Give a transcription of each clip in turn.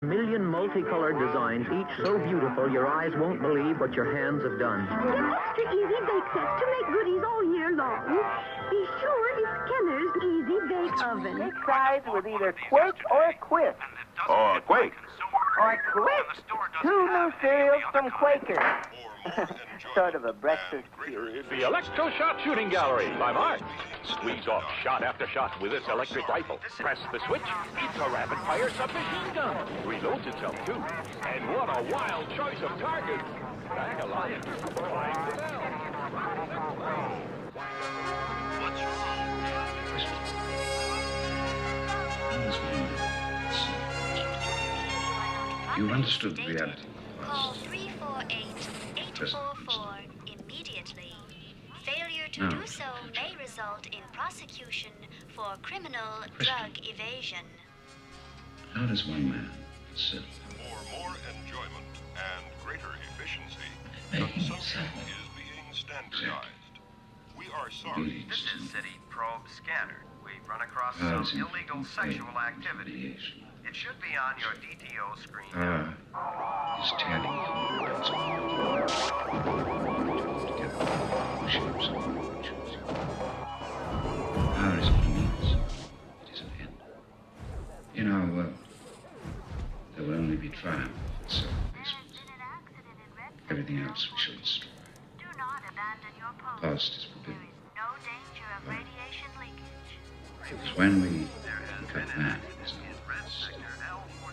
Million multicolored designs, each so beautiful your eyes won't believe what your hands have done. Get extra easy bake sets to make goodies all year long. Be sure it's Kenner's Easy Bake Oven. Make size with either Quake or Quip. Or Quake. Or Quip. 2 new cereals from Quaker. Sort of a breakfast cereal. The Electroshock Shooting Gallery by Mark. Squeeze off shot after shot with this electric rifle. Press the switch, it's a rapid-fire submachine gun. Reloads itself, too. And what a wild choice of targets. Bag a lion. Flying to hell. What's wrong? You've understood the reality. Call 348-844 immediately. Failure to do so may result in prosecution for criminal drug evasion. How does one man settle? For more enjoyment and greater efficiency, Making consumption is being standardized. We are sorry. This is City Probe Scanner. We've run across some illegal sexual activity. It should be on your DTO screen now. Is telling you power is what it means. It is an end. In our world, there will only be triumph and self-abasement. Everything else we shall destroy. Do not abandon your post. Past is forbidden. There is no danger of radiation leakage. Because when we cut man in his own place, we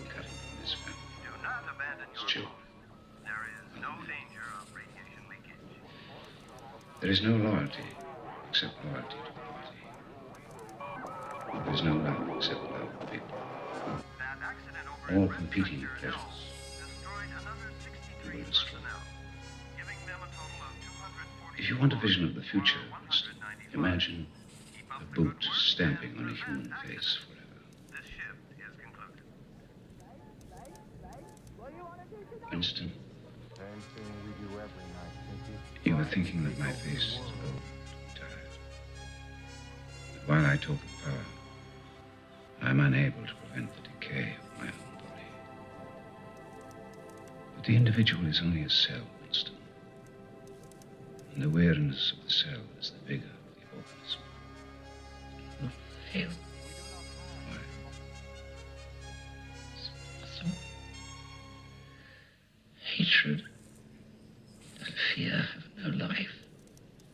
cut him from his family. Do not abandon His your children. post. There is no danger of radiation leakage. There is no loyalty except loyalty to the party. There is no love except love of people. That accident over All in Red competing Sector pleasures L destroyed another 63 will destroy. personnel, giving them a total of 240. If you want a vision of the future, Winston, imagine a boot stamping on a human face forever. This shift is concluded. Winston, you were thinking that my face is old and tired. That while I talk of power, I'm unable to prevent the decay of my own body. But the individual is only a cell, Winston. And the weariness of the cell is the vigor of the organism. Not fail. Why? Some hatred and fear have no life.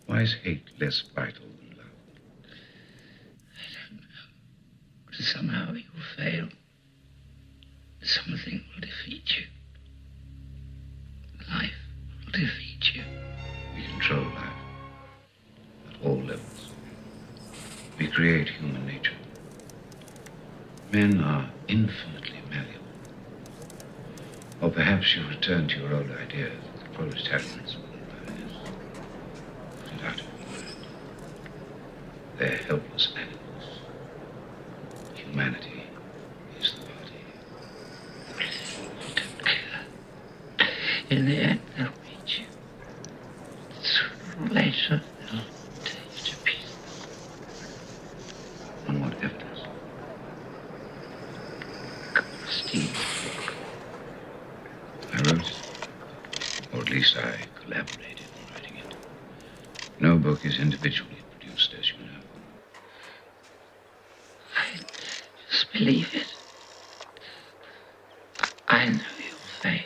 Why is hate less vital than love? I don't know. But somehow you will fail. Something will defeat you. Life will defeat you. We control life at all levels. We create human nature. Men are infinitely malleable. Or perhaps you return to your old idea that the proletarianism is. Put it out of your mind. They're helpless animals. Humanity is the body. I don't care. In the end, they'll reach you. Sooner or later, they'll tear you to pieces. On what evidence? Steve, I wrote it. Or at least I collaborated in writing it. No book is individually produced, as you know. I just believe it. I know you'll fail.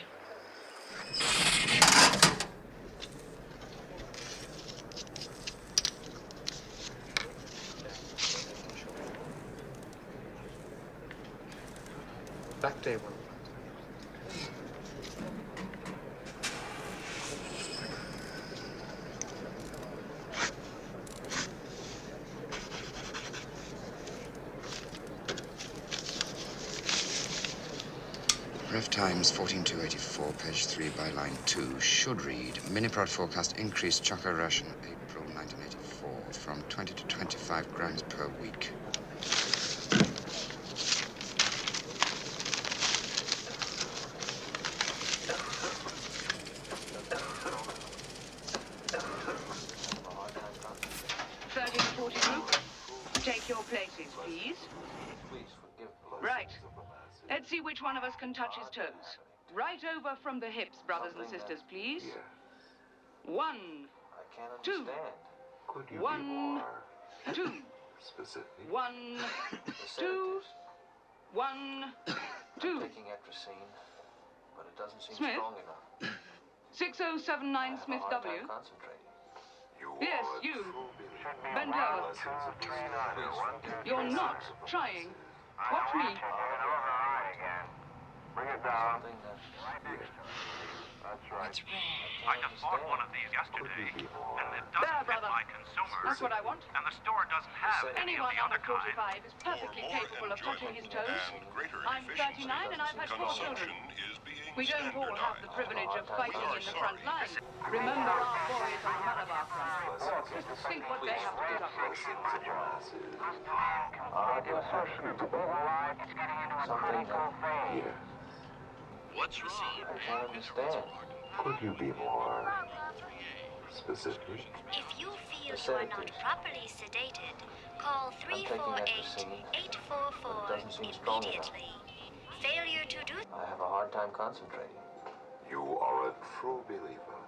Back day one. Ref Times 14284, page 3 by line 2, should read, Miniprod forecast increased chocolate ration April 1984 from 20 to 25 grams per week. Take your places, please. Right. Let's see which one of us can touch his toes. Right over from the hips, brothers and sisters, please. 1, 2. Could you 1, be more 2. specific? 1, 2. 1, 2. Taking Atrazine, but it doesn't seem Smith? strong enough. 6079 Smith W. Concentrating. Yes, you. Bend over. You're not trying. Watch me. Bring it down. That's right. I just bought one of these yesterday, and it doesn't There, fit brother. my consumers. That's what I want. And the store doesn't have any of Anyone the other under kind. 45 is perfectly capable of touching his toes. I'm 39 and I've had 4 children. We don't all have the privilege of fighting in the front line. Remember our boys on the Malabar front. Think what they have to put up with. Something here. What's wrong? I can't understand. Could you be more specific? If you feel you are not properly sedated, call 348-844 immediately. Failure to do I have a hard time concentrating. You are a true believer.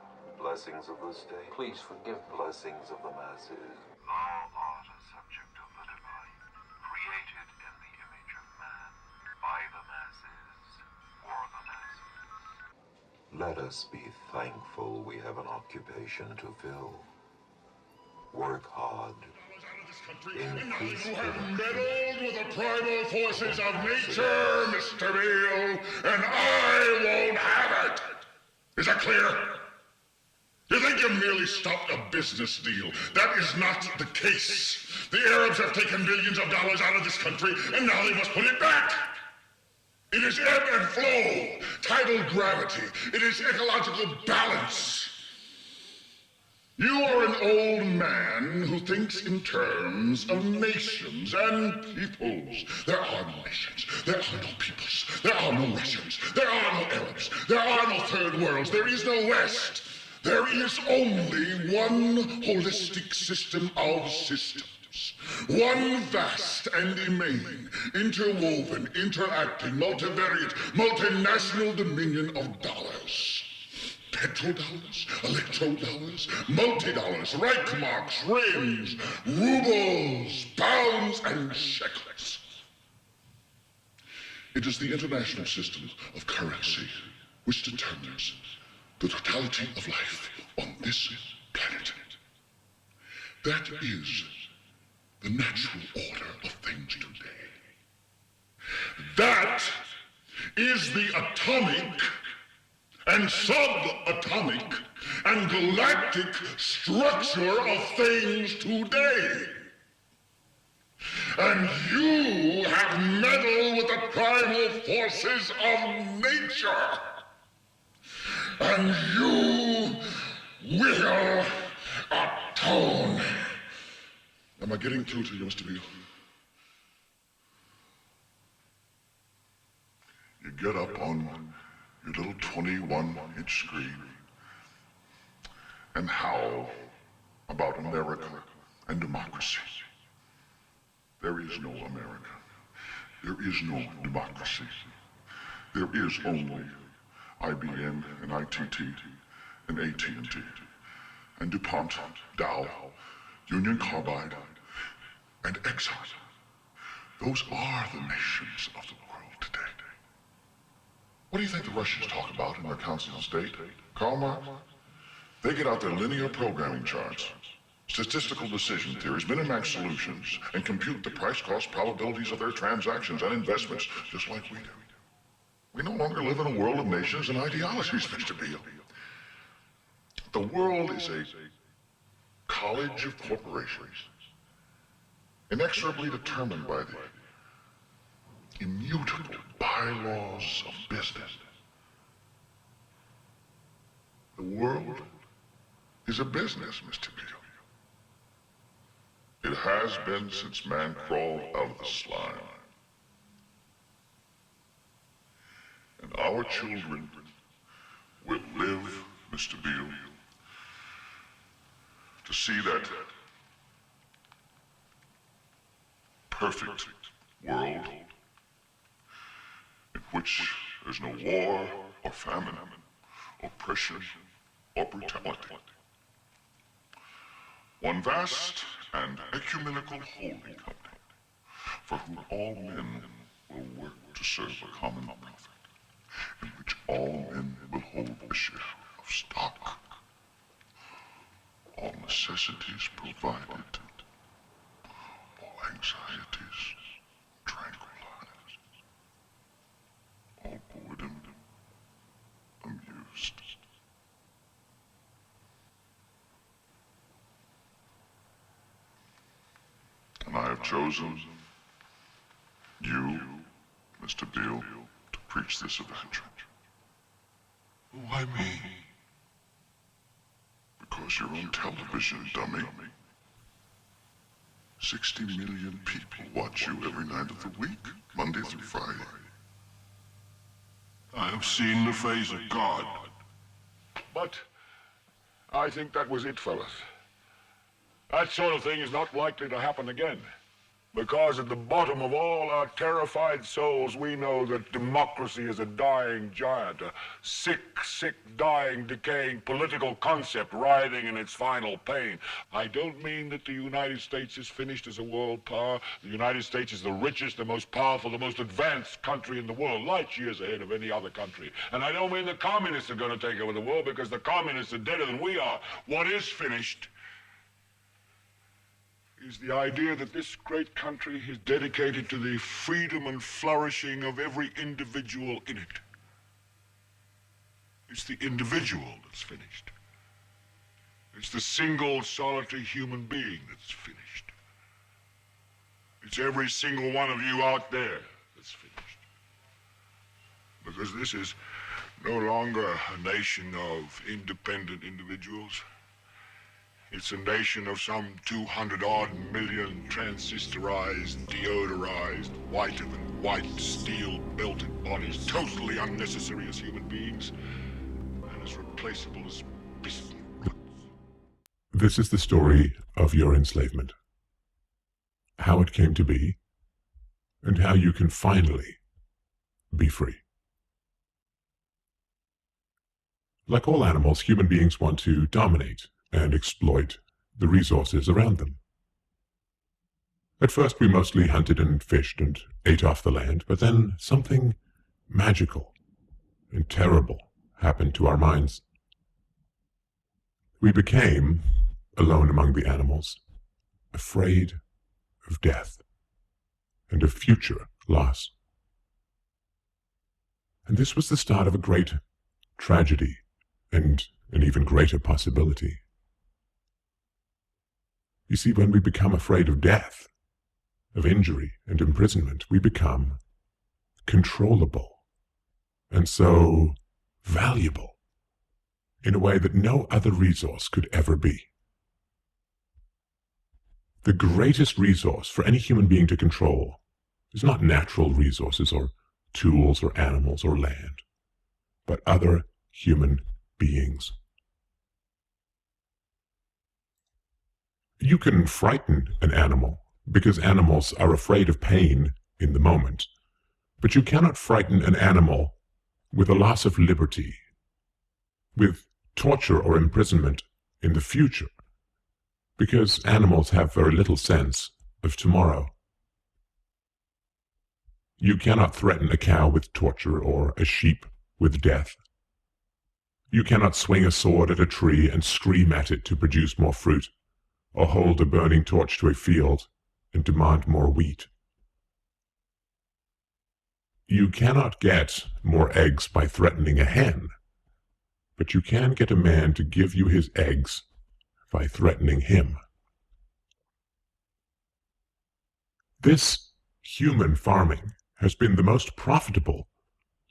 Blessings of the state. Please forgive me. Blessings of the masses. Thou art a subject of the divine, created in the image of man, by the masses, for the masses. Let us be thankful we have an occupation to fill. Work hard. Increase You have meddled with the primal forces of nature, Mr. Beale, and I won't have it! Is that clear? You think you merely stopped a business deal? That is not the case. The Arabs have taken billions of dollars out of this country, and now they must put it back! It is ebb and flow, tidal gravity. It is ecological balance. You are an old man who thinks in terms of nations and peoples. There are no nations. There are no peoples. There are no Russians. There are no Arabs. There are no third worlds. There is no West. There is only one holistic system of systems. One vast and immane, interwoven, interacting, multivariate, multinational dominion of dollars. Petrodollars, electrodollars, multi-dollars, Reichmarks, rims, rubles, pounds, and shekels. It is the international system of currency which determines the totality of life on this planet. That is the natural order of things today. That is the atomic and subatomic and galactic structure of things today. And you have meddled with the primal forces of nature. And you will atone. Am I getting through to you, Mr. Beale? You get up on your little 21-inch screen and howl about America and democracy. There is no America. There is no democracy. There is only IBM and ITT and AT&T and DuPont, Dow, Union Carbide, and Exxon. Those are the nations of the world today. What do you think the Russians talk about in their Council of State? Karl Marx? They get out their linear programming charts, statistical decision theories, Minimax solutions, and compute the price-cost probabilities of their transactions and investments, just like we do. We no longer live in a world of nations and ideologies, Mr. Beale. The world is a college of corporations, inexorably determined by the immutable bylaws of business. The world is a business, Mr. Beale. It has been since man crawled out of the slime. And our children will live, Mr. Beale, to see that perfect world in which there's no war or famine, oppression or brutality. One vast and ecumenical holding company for whom all men will work to serve a common profit, in which all men will hold a share of stock, all necessities provided, all anxieties tranquilized, all boredom amused. And I have chosen you, Mr. Beale, to preach this adventure. Why me? Because you're on television, dummy. 60 million people watch you every night of the week, Monday through Friday. I have seen the face of God. But I think that was it, fellas. That sort of thing is not likely to happen again. Because at the bottom of all our terrified souls, we know that democracy is a dying giant, a sick, dying, decaying political concept writhing in its final pain. I don't mean that the United States is finished as a world power. The United States is the richest, the most powerful, the most advanced country in the world, light years ahead of any other country. And I don't mean the communists are going to take over the world, because the communists are deader than we are. What is finished is the idea that this great country is dedicated to the freedom and flourishing of every individual in it. It's the individual that's finished. It's the single, solitary human being that's finished. It's every single one of you out there that's finished. Because this is no longer a nation of independent individuals. It's a nation of some 200-odd million transistorized, deodorized, whiter than white, steel-belted bodies, totally unnecessary as human beings, and as replaceable as piston rods. This is the story of your enslavement, how it came to be, and how you can finally be free. Like all animals, human beings want to dominate and exploit the resources around them. At first we mostly hunted and fished and ate off the land, but then something magical and terrible happened to our minds. We became, alone among the animals, afraid of death and of future loss. And this was the start of a great tragedy and an even greater possibility. You see, when we become afraid of death, of injury and imprisonment, we become controllable and so valuable in a way that no other resource could ever be. The greatest resource for any human being to control is not natural resources or tools or animals or land, but other human beings. You can frighten an animal because animals are afraid of pain in the moment, but you cannot frighten an animal with a loss of liberty, with torture or imprisonment in the future, because animals have very little sense of tomorrow. You cannot threaten a cow with torture or a sheep with death. You cannot swing a sword at a tree and scream at it to produce more fruit, or hold a burning torch to a field and demand more wheat. You cannot get more eggs by threatening a hen, but you can get a man to give you his eggs by threatening him. This human farming has been the most profitable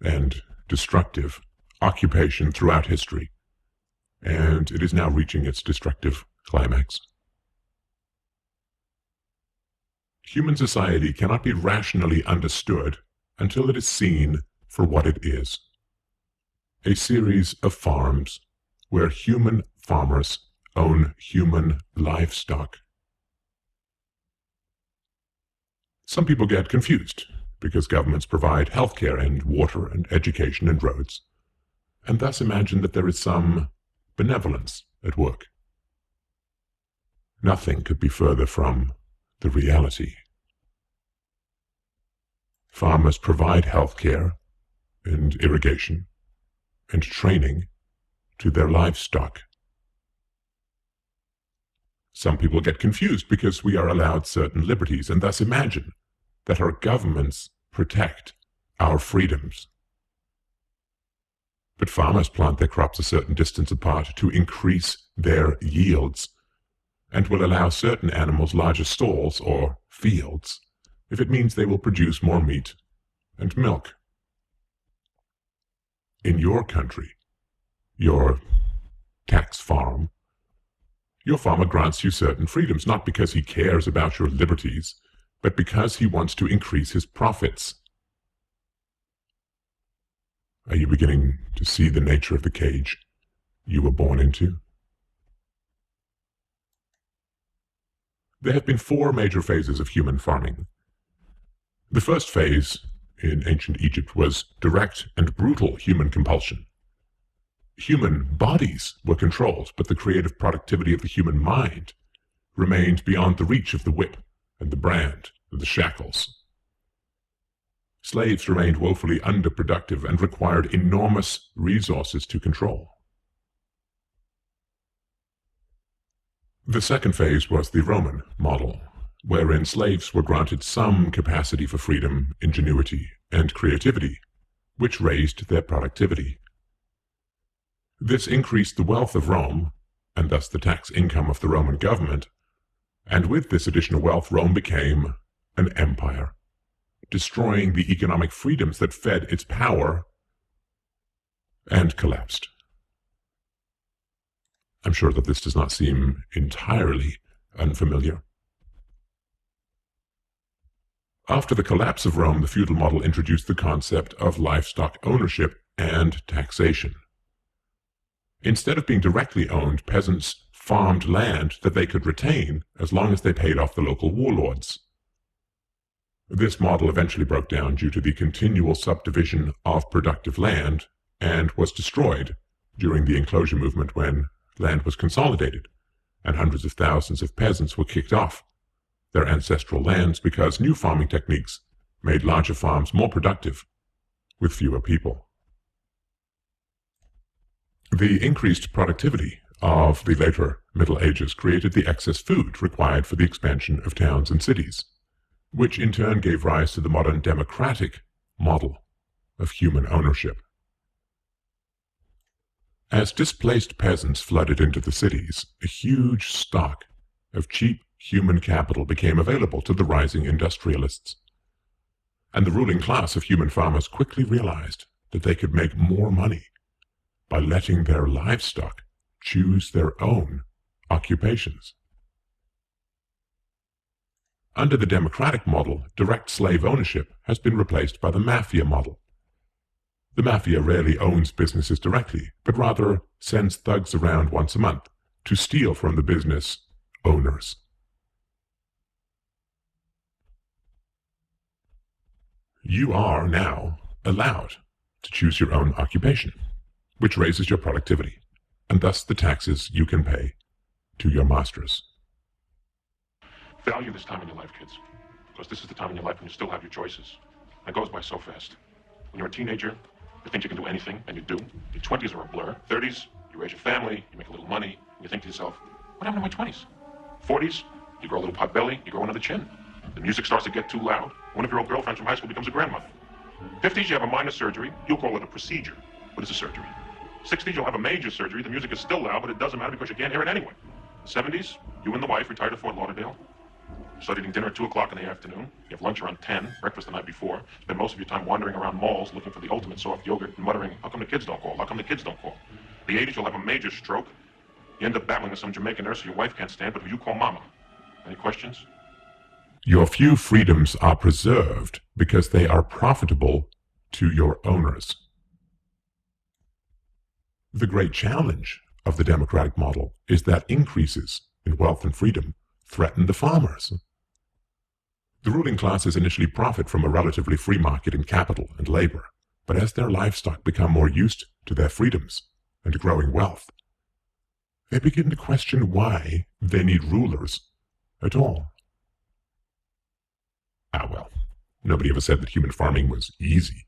and destructive occupation throughout history, and it is now reaching its destructive climax. Human society cannot be rationally understood until it is seen for what it is: a series of farms where human farmers own human livestock. Some people get confused because governments provide healthcare and water and education and roads, and thus imagine that there is some benevolence at work. Nothing could be further from the reality. Farmers provide healthcare and irrigation and training to their livestock. Some people get confused because we are allowed certain liberties and thus imagine that our governments protect our freedoms. But farmers plant their crops a certain distance apart to increase their yields, and will allow certain animals larger stalls or fields if it means they will produce more meat and milk. In your country, your tax farm, your farmer grants you certain freedoms, not because he cares about your liberties, but because he wants to increase his profits. Are you beginning to see the nature of the cage you were born into? There have been 4 major phases of human farming. The first phase in ancient Egypt was direct and brutal human compulsion. Human bodies were controlled, but the creative productivity of the human mind remained beyond the reach of the whip and the brand and the shackles. Slaves remained woefully underproductive and required enormous resources to control. The second phase was the Roman model, wherein slaves were granted some capacity for freedom, ingenuity, and creativity, which raised their productivity. This increased the wealth of Rome, and thus the tax income of the Roman government, and with this additional wealth Rome became an empire, destroying the economic freedoms that fed its power, and collapsed. I'm sure that this does not seem entirely unfamiliar. After the collapse of Rome, the feudal model introduced the concept of livestock ownership and taxation. Instead of being directly owned, peasants farmed land that they could retain as long as they paid off the local warlords. This model eventually broke down due to the continual subdivision of productive land and was destroyed during the enclosure movement when land was consolidated and hundreds of thousands of peasants were kicked off their ancestral lands because new farming techniques made larger farms more productive with fewer people. The increased productivity of the later Middle Ages created the excess food required for the expansion of towns and cities, which in turn gave rise to the modern democratic model of human ownership. As displaced peasants flooded into the cities, a huge stock of cheap human capital became available to the rising industrialists, and the ruling class of human farmers quickly realized that they could make more money by letting their livestock choose their own occupations. Under the democratic model, direct slave ownership has been replaced by the mafia model. The mafia rarely owns businesses directly, but rather sends thugs around once a month to steal from the business owners. You are now allowed to choose your own occupation, which raises your productivity, and thus the taxes you can pay to your masters. Value this time in your life, kids, because this is the time in your life when you still have your choices. It goes by so fast. When you're a teenager, you think you can do anything, and you do. Your 20s are a blur. 30s, you raise your family, you make a little money, and you think to yourself, what happened to my 20s? 40s, you grow a little pot belly, you grow another chin. The music starts to get too loud. One of your old girlfriends from high school becomes a grandmother. 50s, you have a minor surgery. You'll call it a procedure, but it's a surgery. 60s, you'll have a major surgery. The music is still loud, but it doesn't matter because you can't hear it anyway. 70s, you and the wife retire to Fort Lauderdale. Start eating dinner at 2 o'clock in the afternoon. You have lunch around 10, breakfast the night before. Spend most of your time wandering around malls looking for the ultimate soft yogurt and muttering, how come the kids don't call? How come the kids don't call? The 80s, you'll have a major stroke. You end up battling with some Jamaican nurse your wife can't stand, but who you call mama. Any questions? Your few freedoms are preserved because they are profitable to your owners. The great challenge of the democratic model is that increases in wealth and freedom threaten the farmers. The ruling classes initially profit from a relatively free market in capital and labor, but as their livestock become more used to their freedoms and to growing wealth, they begin to question why they need rulers at all. Ah, well, nobody ever said that human farming was easy.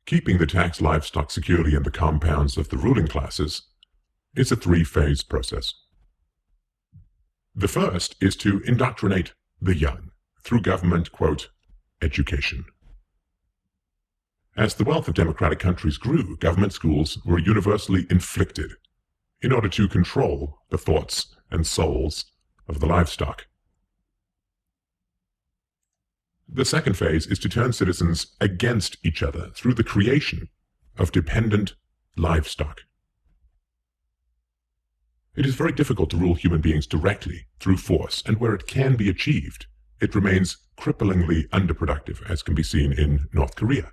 Keeping the taxed livestock securely in the compounds of the ruling classes is a three-phase process. The first is to indoctrinate the young through government, quote, education. As the wealth of democratic countries grew, government schools were universally inflicted in order to control the thoughts and souls of the livestock. The second phase is to turn citizens against each other through the creation of dependent livestock. It is very difficult to rule human beings directly through force, and where it can be achieved, it remains cripplingly underproductive, as can be seen in North Korea.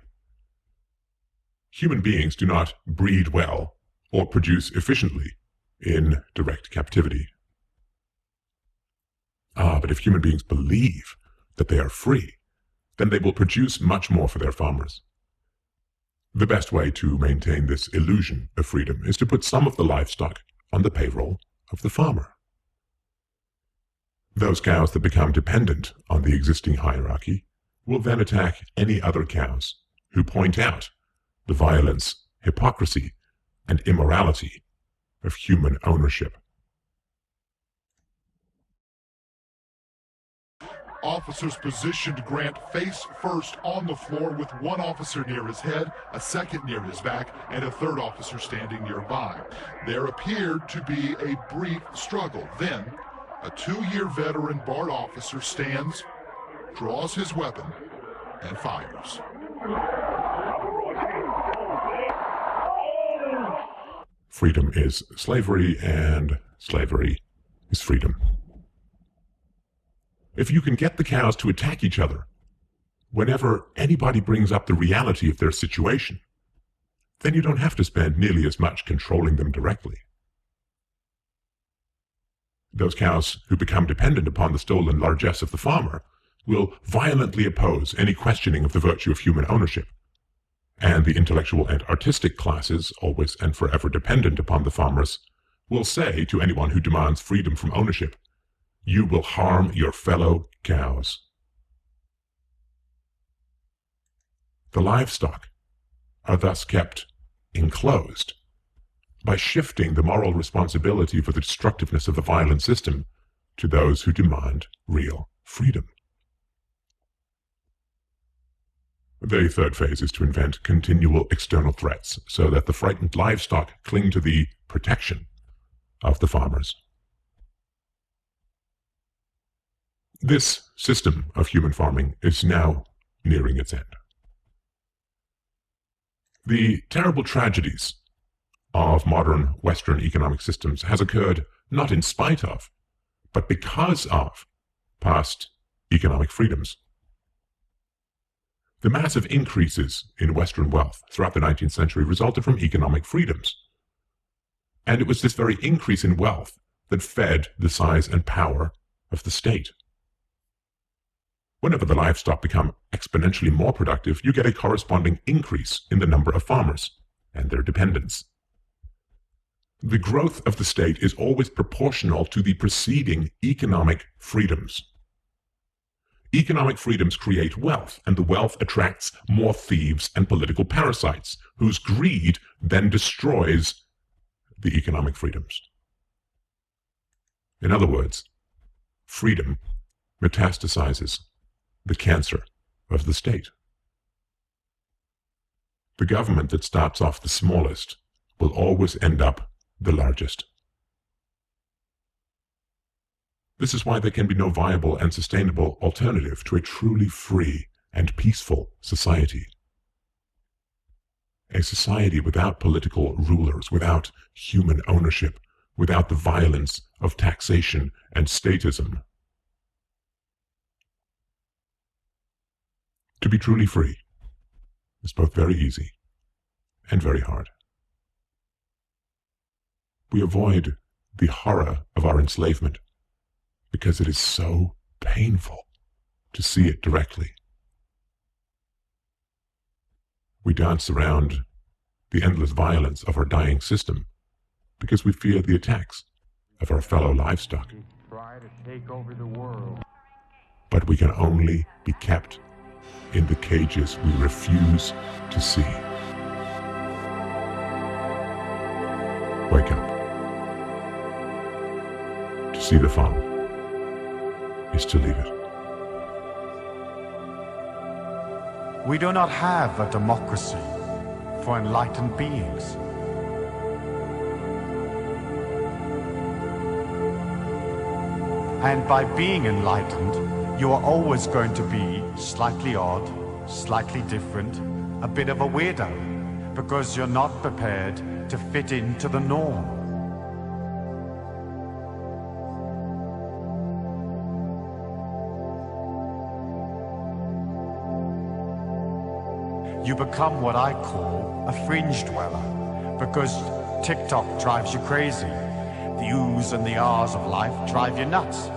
Human beings do not breed well or produce efficiently in direct captivity. But if human beings believe that they are free, then they will produce much more for their farmers. The best way to maintain this illusion of freedom is to put some of the livestock on the payroll of the farmer. Those cows that become dependent on the existing hierarchy will then attack any other cows who point out the violence, hypocrisy, and immorality of human ownership. Officers positioned Grant face first on the floor with one officer near his head, a second near his back, and a third officer standing nearby. There appeared to be a brief struggle. Then, a 2-year veteran BART officer stands, draws his weapon, and fires. Freedom is slavery, and slavery is freedom. If you can get the cows to attack each other whenever anybody brings up the reality of their situation, then you don't have to spend nearly as much controlling them directly. Those cows who become dependent upon the stolen largesse of the farmer will violently oppose any questioning of the virtue of human ownership, and the intellectual and artistic classes, always and forever dependent upon the farmers, will say to anyone who demands freedom from ownership, "You will harm your fellow cows." The livestock are thus kept enclosed by shifting the moral responsibility for the destructiveness of the violent system to those who demand real freedom. The third phase is to invent continual external threats so that the frightened livestock cling to the protection of the farmers. This system of human farming is now nearing its end. The terrible tragedies of modern Western economic systems has occurred not in spite of, but because of past economic freedoms. The massive increases in Western wealth throughout the 19th century resulted from economic freedoms. And it was this very increase in wealth that fed the size and power of the state. Whenever the livestock become exponentially more productive, you get a corresponding increase in the number of farmers and their dependents. The growth of the state is always proportional to the preceding economic freedoms. Economic freedoms create wealth, and the wealth attracts more thieves and political parasites, whose greed then destroys the economic freedoms. In other words, freedom metastasizes the cancer of the state. The government that starts off the smallest will always end up the largest. This is why there can be no viable and sustainable alternative to a truly free and peaceful society. A society without political rulers, without human ownership, without the violence of taxation and statism. To be truly free is both very easy and very hard. We avoid the horror of our enslavement because it is so painful to see it directly. We dance around the endless violence of our dying system because we fear the attacks of our fellow livestock. Try to take over the world. But we can only be kept in the cages we refuse to see. Wake up. To see the fun is to leave it. We do not have a democracy for enlightened beings. And by being enlightened, you are always going to be slightly odd, slightly different, a bit of a weirdo, because you're not prepared to fit into the norm. You become what I call a fringe dweller, because TikTok drives you crazy. The oohs and the ahs of life drive you nuts.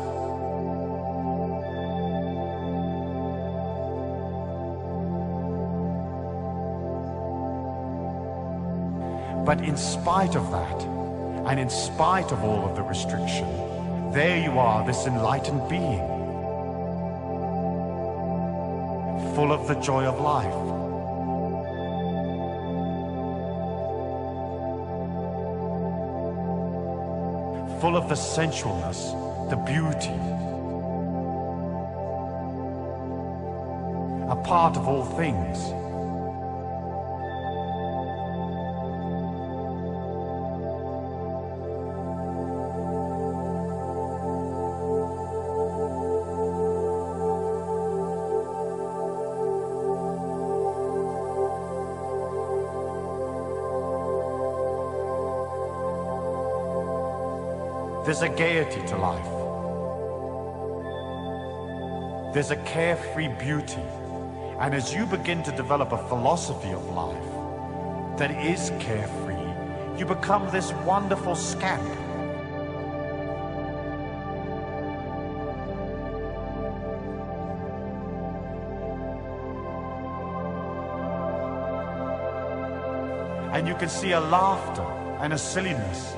But in spite of that, and in spite of all of the restriction, there you are, this enlightened being, full of the joy of life. Full of the sensualness, the beauty, a part of all things. There's a gaiety to life. There's a carefree beauty. And as you begin to develop a philosophy of life that is carefree, you become this wonderful scamp. And you can see a laughter and a silliness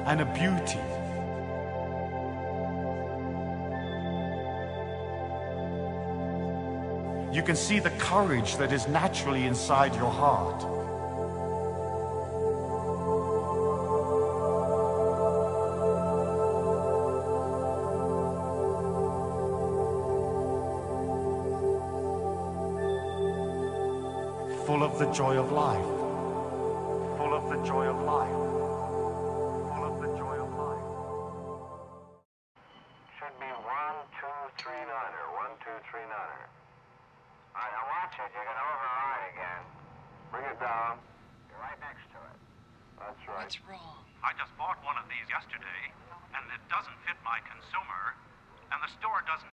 and a beauty. You can see the courage that is naturally inside your heart. Full of the joy of life. Full of the joy of life. Full of the joy of life. Should be 1, 2, 3, 9er. 1, 2, 3, 9er. All right, now watch it. You're going to override again. Bring it down. You're right next to it. That's right. What's wrong? I just bought one of these yesterday, and it doesn't fit my consumer, and the store doesn't